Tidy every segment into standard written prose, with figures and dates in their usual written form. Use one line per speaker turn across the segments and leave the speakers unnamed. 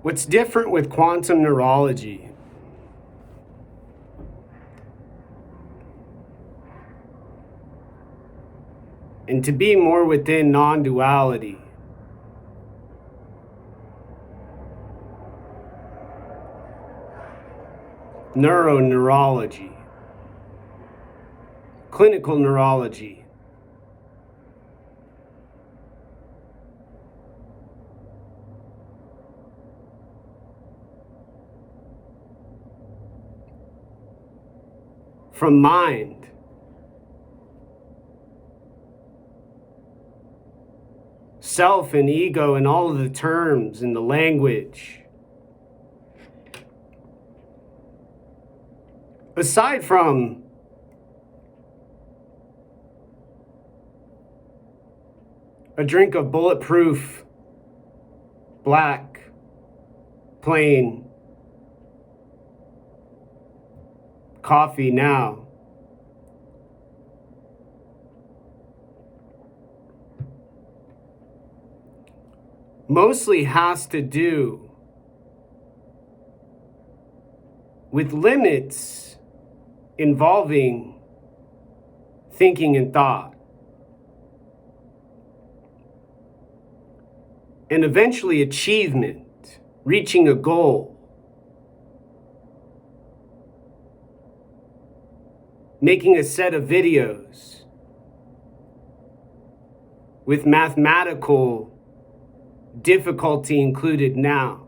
What's different with quantum neurology? And to be more within non-duality. Neuroneurology. Clinical neurology. From mind. Self and ego and all of the terms and the language. Aside from a drink of bulletproof, black, plain coffee now, mostly has to do with limits involving thinking and thought. And eventually achievement, reaching a goal, making a set of videos with mathematical difficulty included now.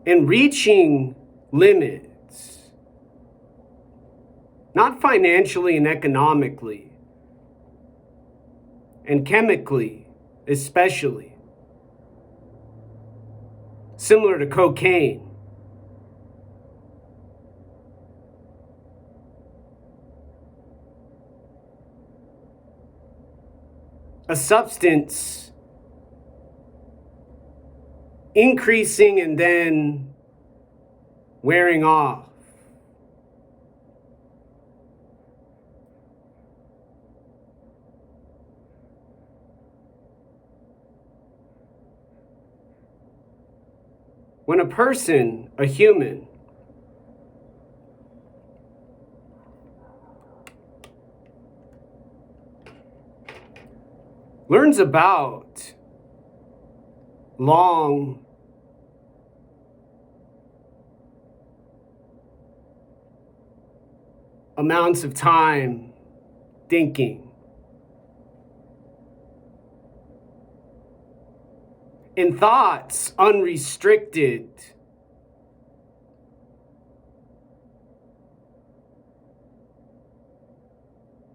And reaching limits, not financially and economically, and chemically especially, similar to cocaine. A substance increasing and then wearing off. When a person, a human, learns about long amounts of time thinking, and thoughts unrestricted,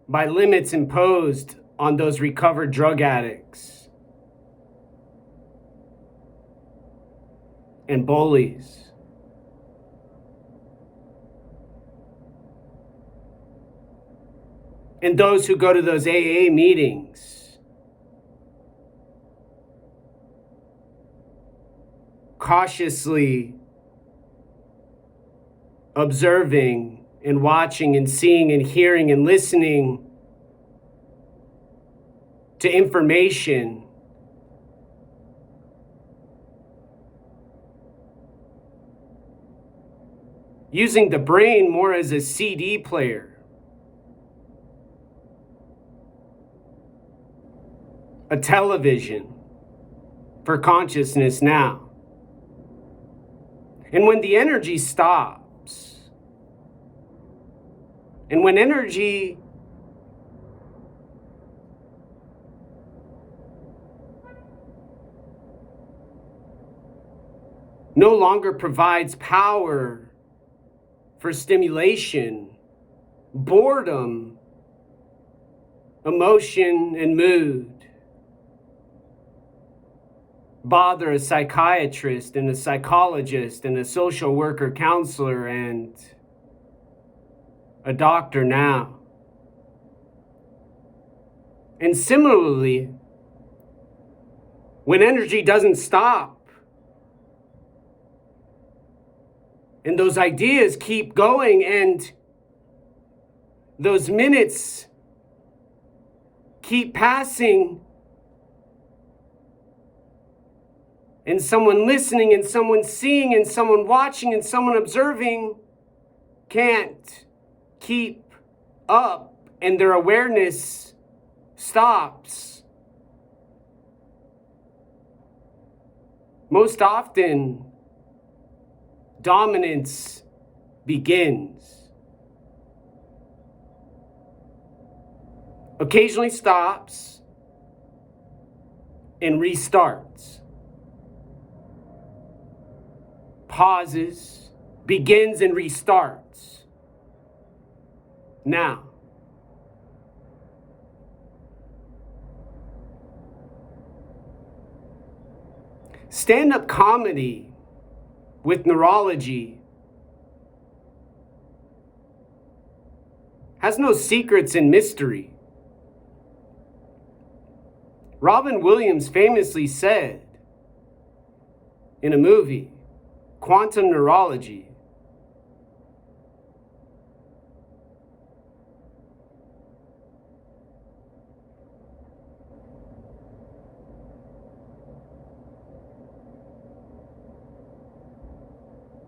by limits imposed on those recovered drug addicts and bullies. And those who go to those AA meetings, cautiously observing and watching and seeing and hearing and listening to information using the brain more as a CD player, a television for consciousness now. And when the energy stops, and when energy no longer provides power for stimulation, boredom, emotion, and mood bother a psychiatrist and a psychologist and a social worker, counselor, and a doctor now. And similarly, when energy doesn't stop, and those ideas keep going, and those minutes keep passing, and someone listening and someone seeing and someone watching and someone observing can't keep up and their awareness stops. Most often, dominance begins. Occasionally stops and restarts. Pauses, begins and restarts. Now, stand-up comedy with neurology has no secrets and mystery. Robin Williams famously said in a movie, Quantum Neurology,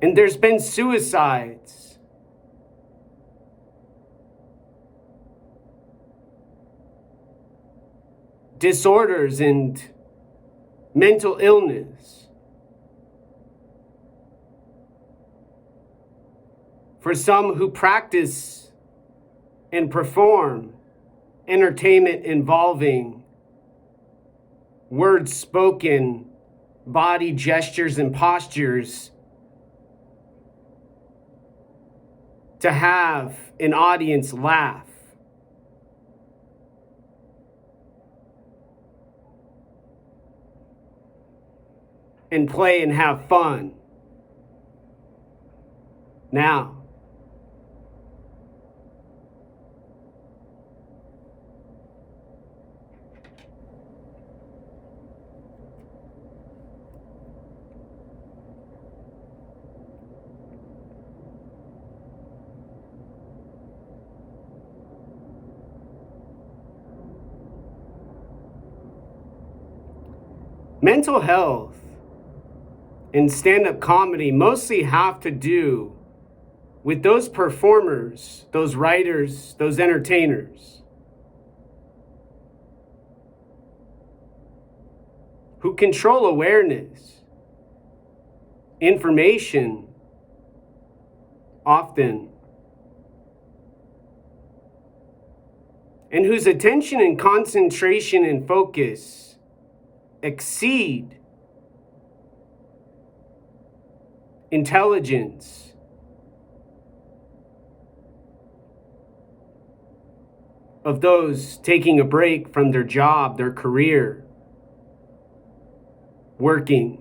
and there's been suicides, disorders, and mental illness. For some who practice and perform entertainment involving words spoken, body gestures, and postures to have an audience laugh. And play and have fun. Now, mental health and stand-up comedy mostly have to do with those performers, those writers, those entertainers who control awareness, information, often, and whose attention and concentration and focus exceed intelligence, of those taking a break from their job, their career, working.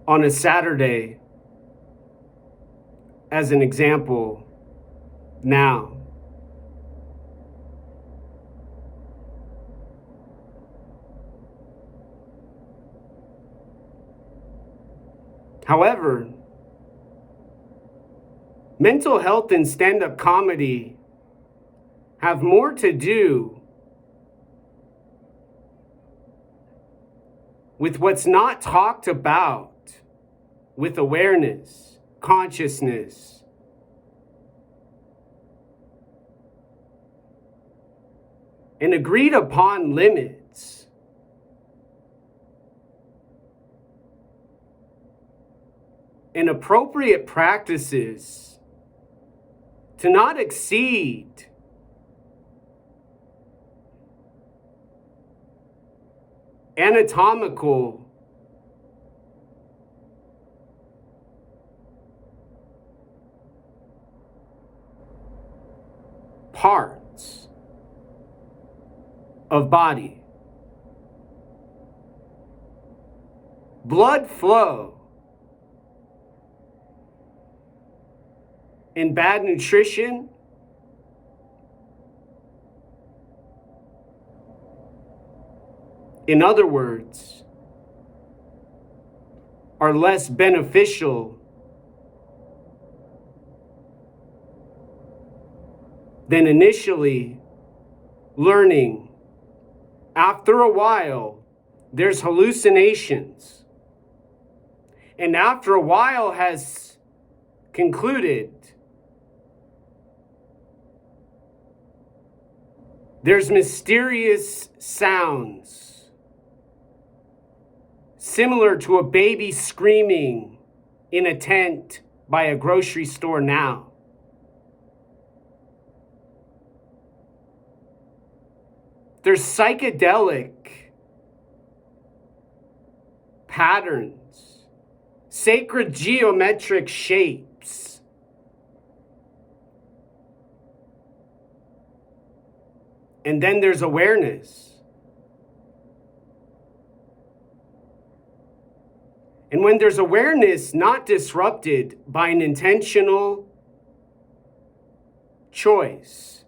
On a Saturday, as an example, now. However, mental health and stand-up comedy have more to do with what's not talked about with awareness, consciousness, and agreed upon limits. And appropriate practices to not exceed anatomical parts of body. Blood flow and bad nutrition in other words, are less beneficial than initially learning. After a while, there's hallucinations. And after a while has concluded, there's mysterious sounds, similar to a baby screaming in a tent by a grocery store now. There's psychedelic patterns, sacred geometric shapes. And then there's awareness. And when there's awareness not disrupted by an intentional choice,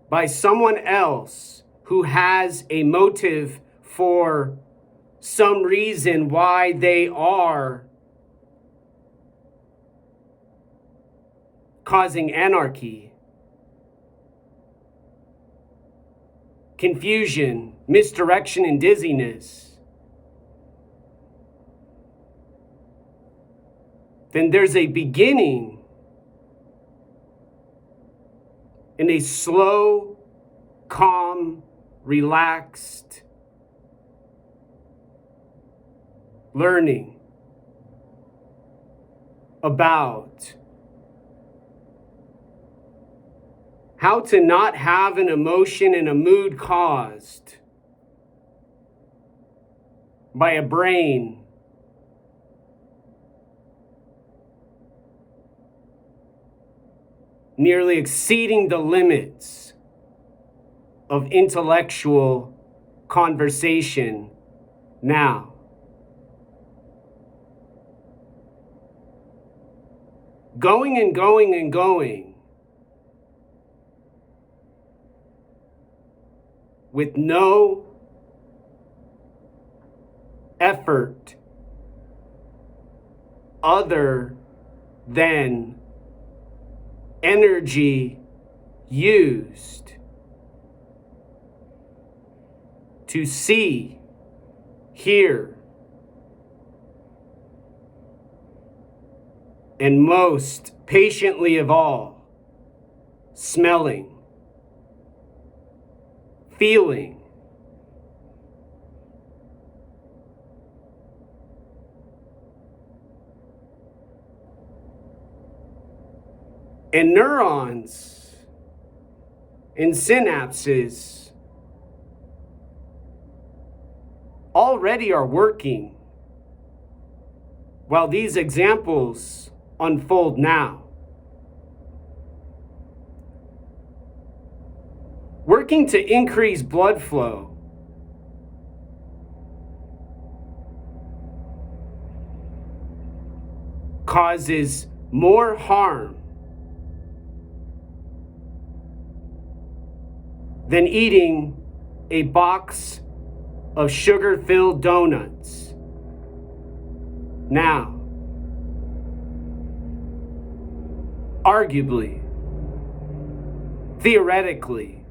by someone else who has a motive for some reason why they are causing anarchy, confusion, misdirection, and dizziness, then there's a beginning in a slow, calm, relaxed learning about how to not have an emotion and a mood caused by a brain nearly exceeding the limits of intellectual conversation now. Going and going and going with no effort other than energy used to see, hear, and most patiently of all, smelling, feeling, and neurons and synapses already are working while these examples unfold now. Working to increase blood flow, causes more harm than eating a box of sugar-filled donuts. Now, arguably, theoretically,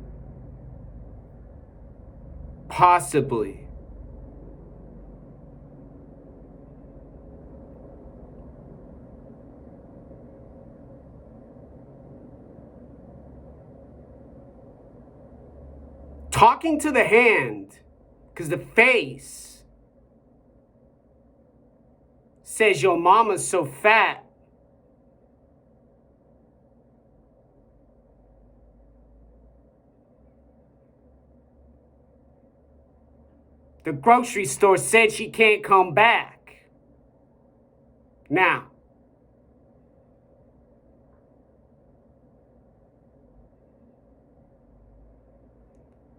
possibly, talking to the hand, because the face says your mama's so fat. The grocery store said she can't come back. Now,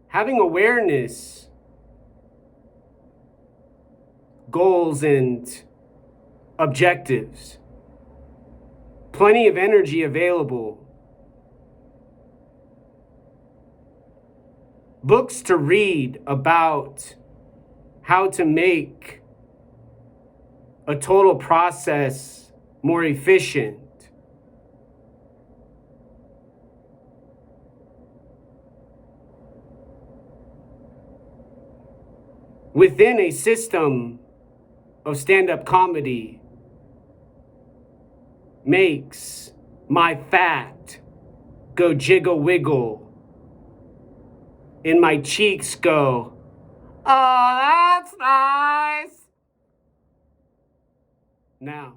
having awareness, goals, and objectives, plenty of energy available, books to read about how to make a total process more efficient. within a system of stand-up comedy makes my fat go jiggle wiggle and my cheeks go, oh, that's nice. Now,